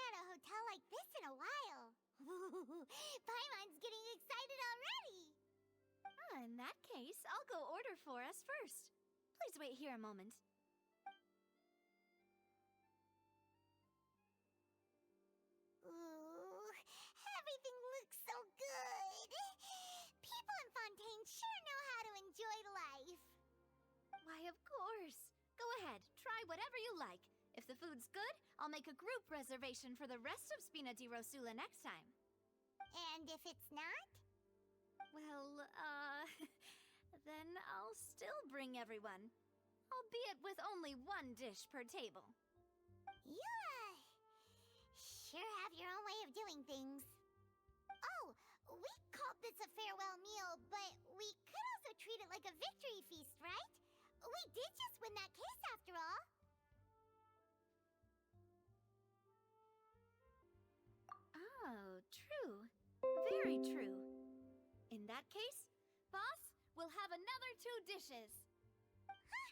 at a hotel like this in a while. Paimon's getting excited already. In that case, I'll go order for us first. Please wait here a moment. Ooh, everything looks so good. People in Fontaine sure know how to enjoy life. Why, of course. Go ahead, try whatever you like. If the food's good, I'll make a group reservation for the rest of Spina di Rosula next time. And if it's not? Well, then I'll still bring everyone. Albeit with only one dish per table. You, sure have your own way of doing things. Oh, we called this a farewell meal, but we could also treat it like a victory feast, right? We did just win that case after all. Oh, true. Very true. In that case, boss, we'll have another 2 dishes. Huh?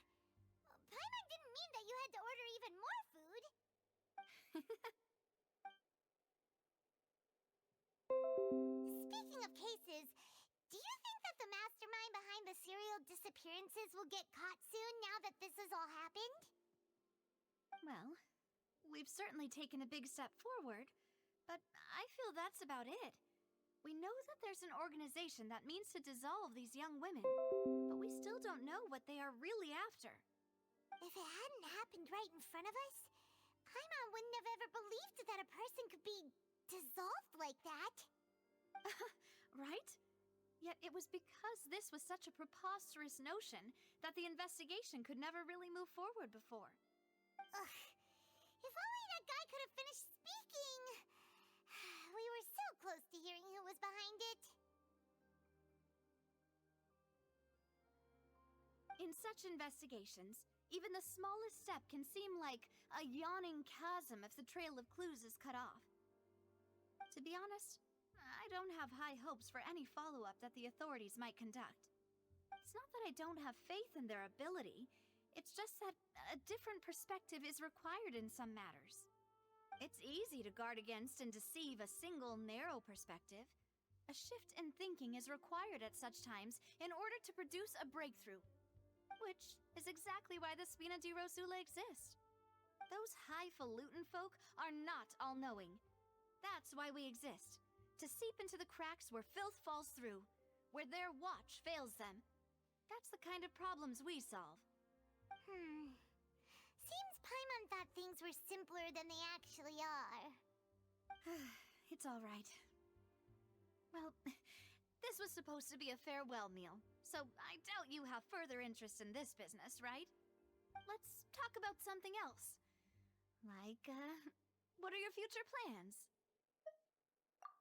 Paimon didn't mean that you had to order even more food. Speaking of cases, do you think that the mastermind behind the serial disappearances will get caught soon now that this has all happened? Well, we've certainly taken a big step forward, but I feel that's about it. We know that there's an organization that means to dissolve these young women, but we still don't know what they are really after. If it hadn't happened right in front of us, Paimon wouldn't have ever believed that a person could be dissolved like that. Right? Yet it was because this was such a preposterous notion that the investigation could never really move forward before. Ugh. If only that guy could have finished speaking! We were so close to hearing who was behind it. In such investigations, even the smallest step can seem like a yawning chasm if the trail of clues is cut off. To be honest, I don't have high hopes for any follow-up that the authorities might conduct. It's not that I don't have faith in their ability, it's just that a different perspective is required in some matters. It's easy to guard against and deceive a single narrow perspective. A shift in thinking is required at such times in order to produce a breakthrough. Which is exactly why the Spina di Rosula exist. Those highfalutin folk are not all-knowing. That's why we exist. To seep into the cracks where filth falls through, where their watch fails them. That's the kind of problems we solve. Seems Paimon thought things were simpler than they actually are. It's all right. Well, this was supposed to be a farewell meal, so I doubt you have further interest in this business, right? Let's talk about something else. Like, what are your future plans?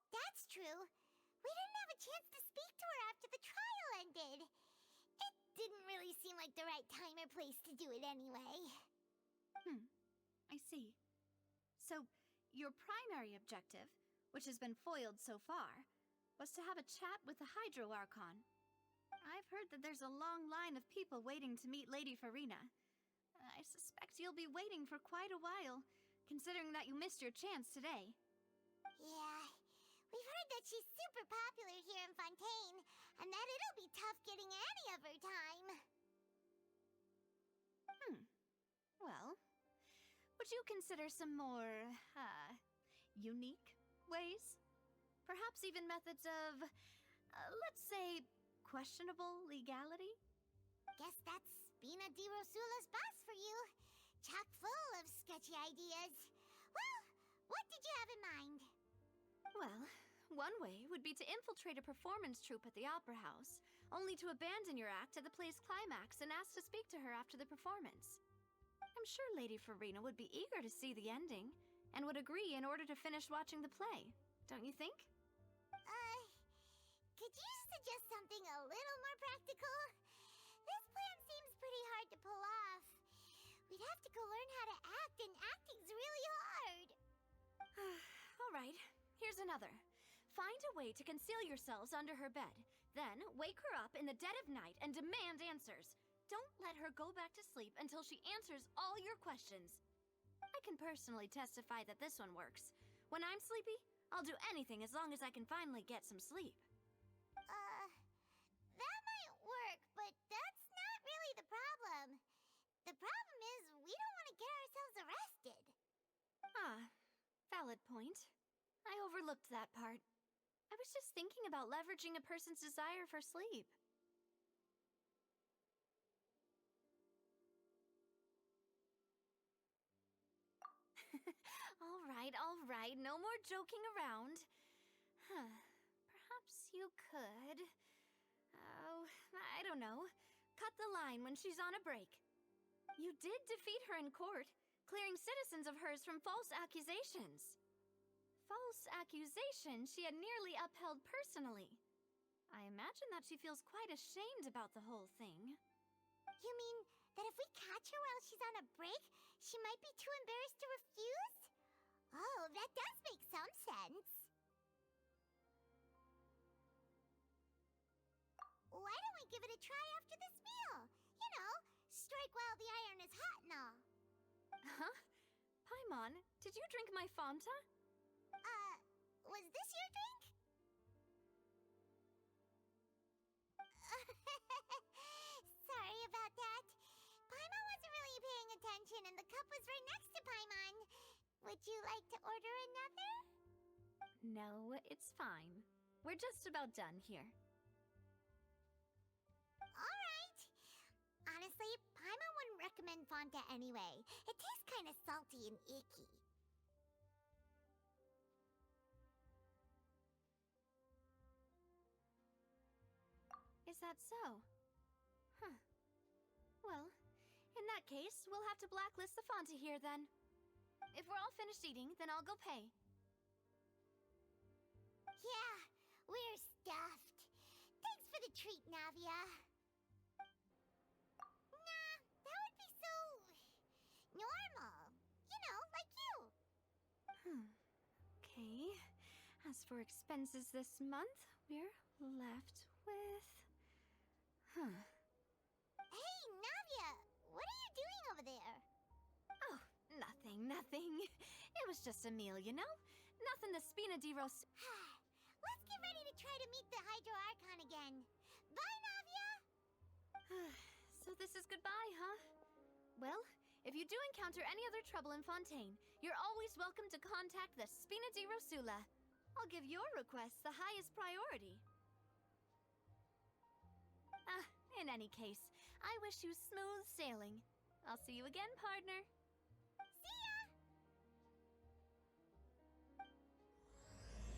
That's true. We didn't have a chance to speak to her after the trial ended. It didn't really seem like the right time or place to do it anyway. I see. So, your primary objective, which has been foiled so far, was to have a chat with the Hydro Archon. I've heard that there's a long line of people waiting to meet Lady Farina. I suspect you'll be waiting for quite a while, considering that you missed your chance today. Yeah, we've heard that she's super popular here in Fontaine, and that it'll be tough getting any of her time. Well, would you consider some more, unique ways? Perhaps even methods of, let's say, questionable legality? Guess that's Spina di Rosula's boss for you. Chock full of sketchy ideas. Well, what did you have in mind? Well, one way would be to infiltrate a performance troupe at the Opera House, only to abandon your act at the play's climax and ask to speak to her after the performance. I'm sure Lady Farina would be eager to see the ending, and would agree in order to finish watching the play, don't you think? Could you suggest something a little more practical? This plan seems pretty hard to pull off. We'd have to go learn how to act, and acting's really hard. All right, here's another. Find a way to conceal yourselves under her bed. Then wake her up in the dead of night and demand answers. Don't let her go back to sleep until she answers all your questions. I can personally testify that this one works, When I'm sleepy, I'll do anything as long as I can finally get some sleep. That might work, but that's not really the problem. The problem is we don't want to get ourselves arrested. Ah, valid point. I overlooked that part. I was just thinking about leveraging a person's desire for sleep. All right, no more joking around. Perhaps you could... Oh, I don't know. Cut the line when she's on a break. You did defeat her in court, clearing citizens of hers from false accusations. False accusations she had nearly upheld personally. I imagine that she feels quite ashamed about the whole thing. You mean that if we catch her while she's on a break, she might be too embarrassed to refuse? Oh, that does make some sense. Why don't we give it a try after this meal? You know, strike while the iron is hot and all. Huh? Paimon, did you drink my Fanta? Was this your drink? Sorry about that. Paimon wasn't really paying attention and the cup was right next to Paimon. Would you like to order another? No, it's fine. We're just about done here. Alright. Honestly, Paimon wouldn't recommend Fanta anyway. It tastes kind of salty and icky. Is that so? Huh. Well, in that case, we'll have to blacklist the Fanta here then. If we're all finished eating, then I'll go pay. Yeah, we're stuffed. Thanks for the treat, Navia. Nah, that would be so... normal. You know, like you. Okay. As for expenses this month, we're left with... Hey, Navia, what are you doing over there? Oh, nothing. It was just a meal, you know? Nothing the Spina di Ros... Let's get ready to try to meet the Hydro Archon again. Bye, Navia! So this is goodbye, huh? Well, if you do encounter any other trouble in Fontaine, you're always welcome to contact the Spina di Rosula. I'll give your request the highest priority. In any case, I wish you smooth sailing. I'll see you again, partner. See ya! Seems like the story's here.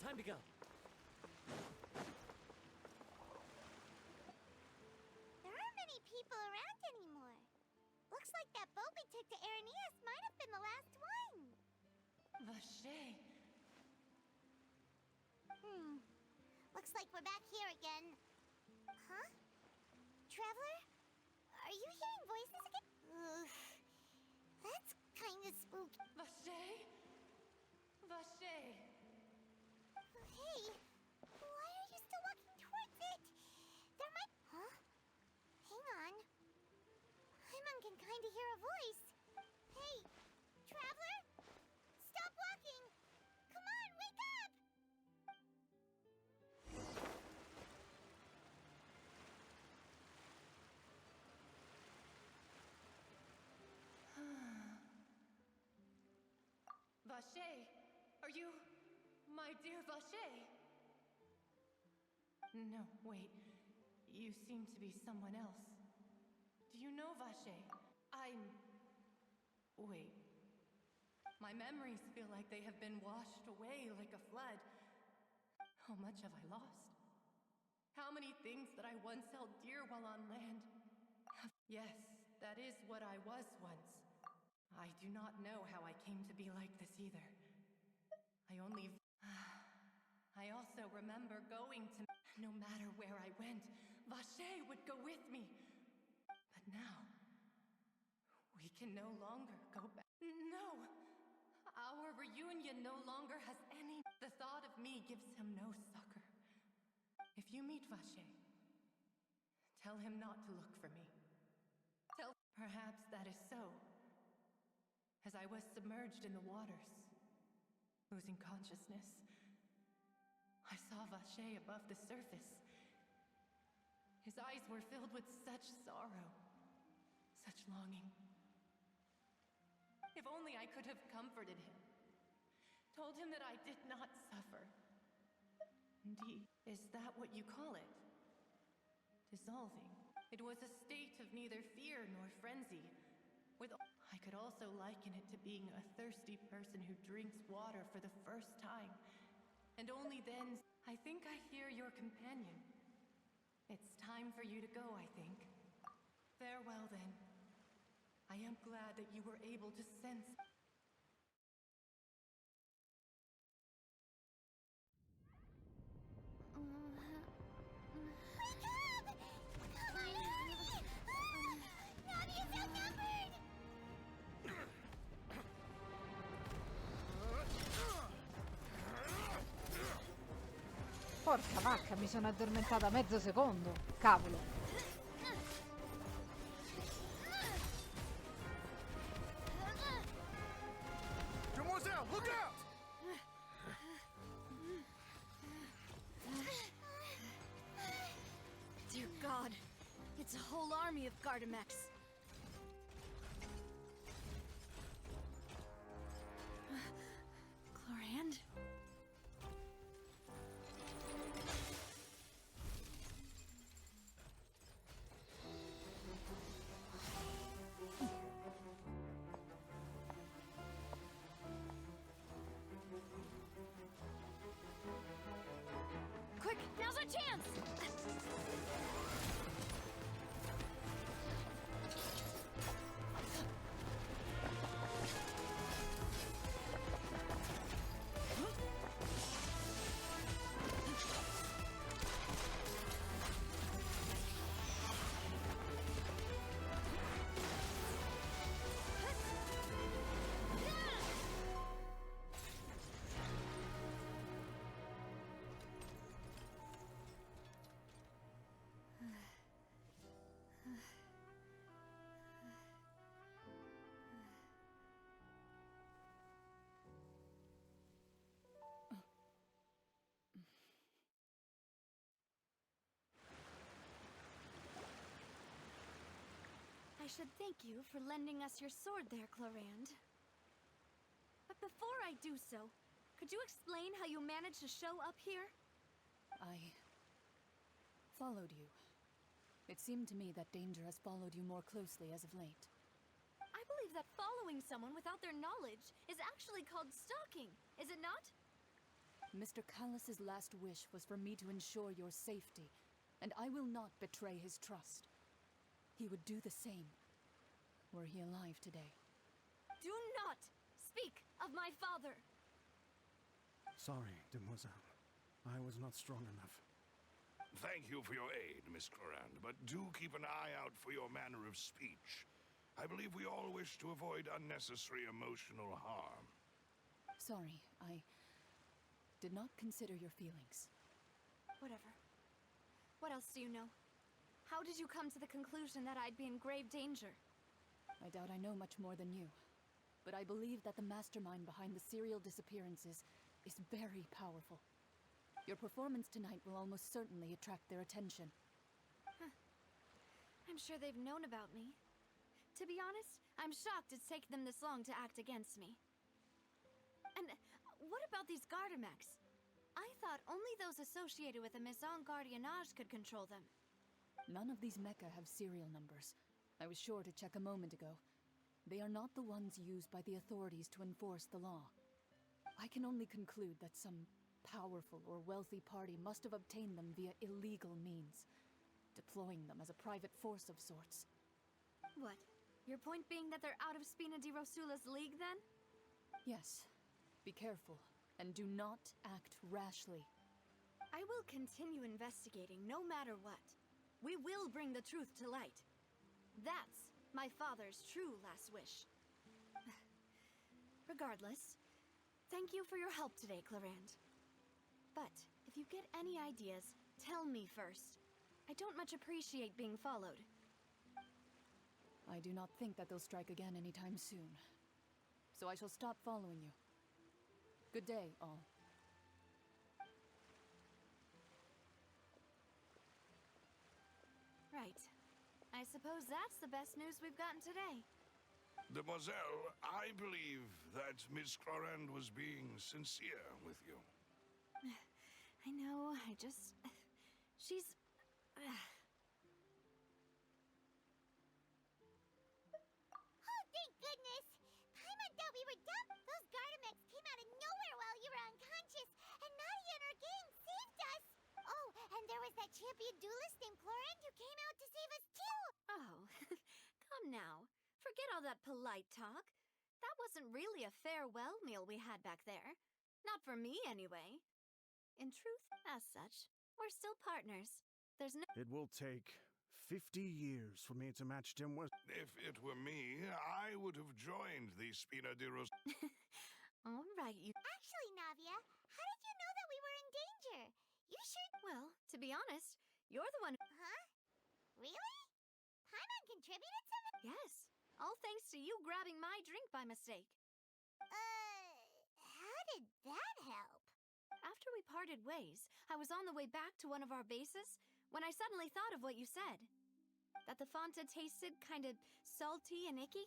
Time to go. There aren't many people around anymore. Looks like that boat we took to Araneas might have been the last one. Vache. Looks like we're back here again. Huh? Traveler? Are you hearing voices again? Ugh. That's kind of spooky. Vache? Vache. Hey, why are you still walking towards it? There might... Huh? Hang on. Paimon can kind of hear a voice. Hey, Traveler? Stop walking! Come on, wake up! Vache, are you my dear Vache? No, wait. You seem to be someone else. Do you know Vache? Wait. My memories feel like they have been washed away like a flood. How much have I lost? How many things that I once held dear while on land? Yes, that is what I was once. I do not know how I came to be like this either. I only... I also remember going to... No matter where I went, Vache would go with me. But now... we can no longer go back. No! Our reunion no longer has any... The thought of me gives him no succor. If you meet Vache, tell him not to look for me. Perhaps that is so. As I was submerged in the waters, losing consciousness, I saw Vache above the surface. His eyes were filled with such sorrow, such longing. If only I could have comforted him, told him that I did not suffer. Indeed, is that what you call it? Dissolving. It was a state of neither fear nor frenzy. I could also liken it to being a thirsty person who drinks water for the first time. And only then, I think I hear your companion. It's time for you to go, I think. Farewell then. I am glad that you were able to sense... Porca vacca, mi sono addormentata mezzo secondo. Cavolo. Demoiselle, look out! Dear God, it's a whole army of Gardamex. Clorinde? Quick, now's our chance! I should thank you for lending us your sword there, Clorinde. But before I do so, could you explain how you managed to show up here? I followed you. It seemed to me that danger has followed you more closely as of late. I believe that following someone without their knowledge is actually called stalking, is it not? Mr. Callus's last wish was for me to ensure your safety, and I will not betray his trust. He would do the same, were he alive today. Do not speak of my father! Sorry, demoiselle. I was not strong enough. Thank you for your aid, Miss Clorinde, but do keep an eye out for your manner of speech. I believe we all wish to avoid unnecessary emotional harm. Sorry, I did not consider your feelings. Whatever. What else do you know? How did you come to the conclusion that I'd be in grave danger? I doubt I know much more than you, but I believe that the mastermind behind the serial disappearances is very powerful. Your performance tonight will almost certainly attract their attention. I'm sure they've known about me. To be honest, I'm shocked it's taken them this long to act against me. And what about these Gardamex? I thought only those associated with the Maison Gardiennage could control them. None of these mecha have serial numbers. I was sure to check a moment ago. They are not the ones used by the authorities to enforce the law. I can only conclude that some powerful or wealthy party must have obtained them via illegal means, deploying them as a private force of sorts. What? Your point being that they're out of Spina di Rosula's league, then? Yes. Be careful, and do not act rashly. I will continue investigating no matter what. We will bring the truth to light. That's my father's true last wish. Regardless, thank you for your help today, Clorinde. But if you get any ideas, tell me first. I don't much appreciate being followed. I do not think that they'll strike again anytime soon. So I shall stop following you. Good day, all. Right. I suppose that's the best news we've gotten today. Demoiselle, I believe that Miss Clorinde was being sincere with you. I know, she's... Oh, thank goodness! Paimon thought we were done. Those Gardamex came out of nowhere while you were unconscious, and Nadia and her gang saved us! Oh, and there was that champion duelist named Clorinde who came out to save us too! Oh, come now. Forget all that polite talk. That wasn't really a farewell meal we had back there. Not for me, anyway. In truth, as such, we're still partners. There's no— It will take 50 years for me to match Demoiselle. If it were me, I would have joined the Spina di Rosula. All right, you— Actually, Navia, how did you know that we were in danger? You sure— Well, to be honest, you're the one— Huh? Really? Paimon contributed to that? Yes, all thanks to you grabbing my drink by mistake. How did that help? After we parted ways, I was on the way back to one of our bases when I suddenly thought of what you said. That the Fanta tasted kind of salty and icky.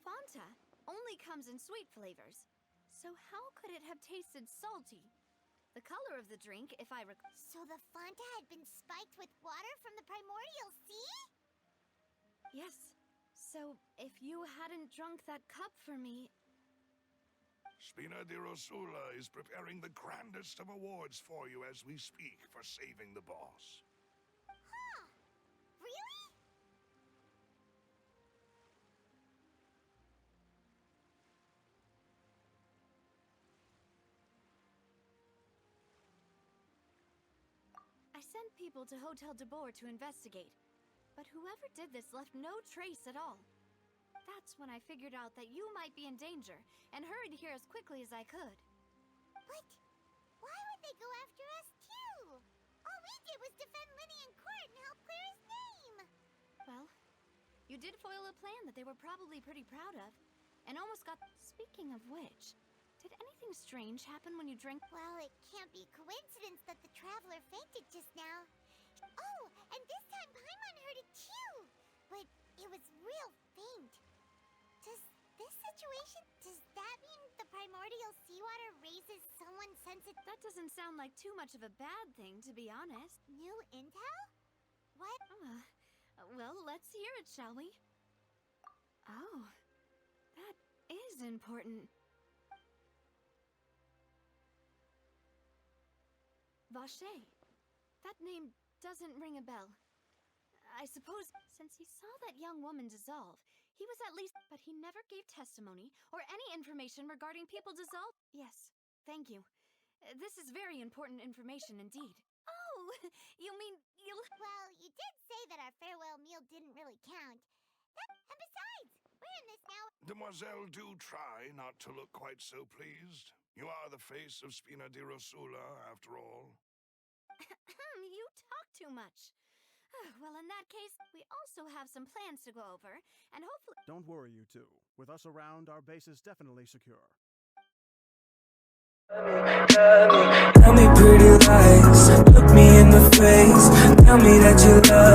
Fanta only comes in sweet flavors, so how could it have tasted salty? The color of the drink, if I recall— So the Fanta had been spiked with water from the primordial sea? Yes. So, if you hadn't drunk that cup for me— Spina di Rosula is preparing the grandest of awards for you as we speak for saving the boss. Huh. Really? I sent people to Hotel de Boer to investigate, but whoever did this left no trace at all. That's when I figured out that you might be in danger, and hurried here as quickly as I could. But why would they go after us too? All we did was defend Linny in court and help clear his name. Well, you did foil a plan that they were probably pretty proud of, and almost got— Speaking of which, did anything strange happen when you drank— Well, it can't be coincidence that the traveler fainted just now. Oh, and this time Paimon heard it too, but it was real faint. Does that mean the primordial seawater raises someone's sensitivity? That doesn't sound like too much of a bad thing, to be honest. New intel? What? Well, let's hear it, shall we? Oh, that is important. Vache. That name doesn't ring a bell. I suppose since he saw that young woman dissolve, he was at least— But he never gave testimony or any information regarding people dissolved— Yes, thank you. This is very important information indeed. Oh, you mean you'll— Well, you did say that our farewell meal didn't really count. And besides, we're in this now. Demoiselle, do try not to look quite so pleased. You are the face of Spina di Rosula, after all. You talk too much. Well, in that case, we also have some plans to go over, and hopefully— Don't worry, you two. With us around, our base is definitely secure. Tell me pretty lies, look me in the face, tell me that you love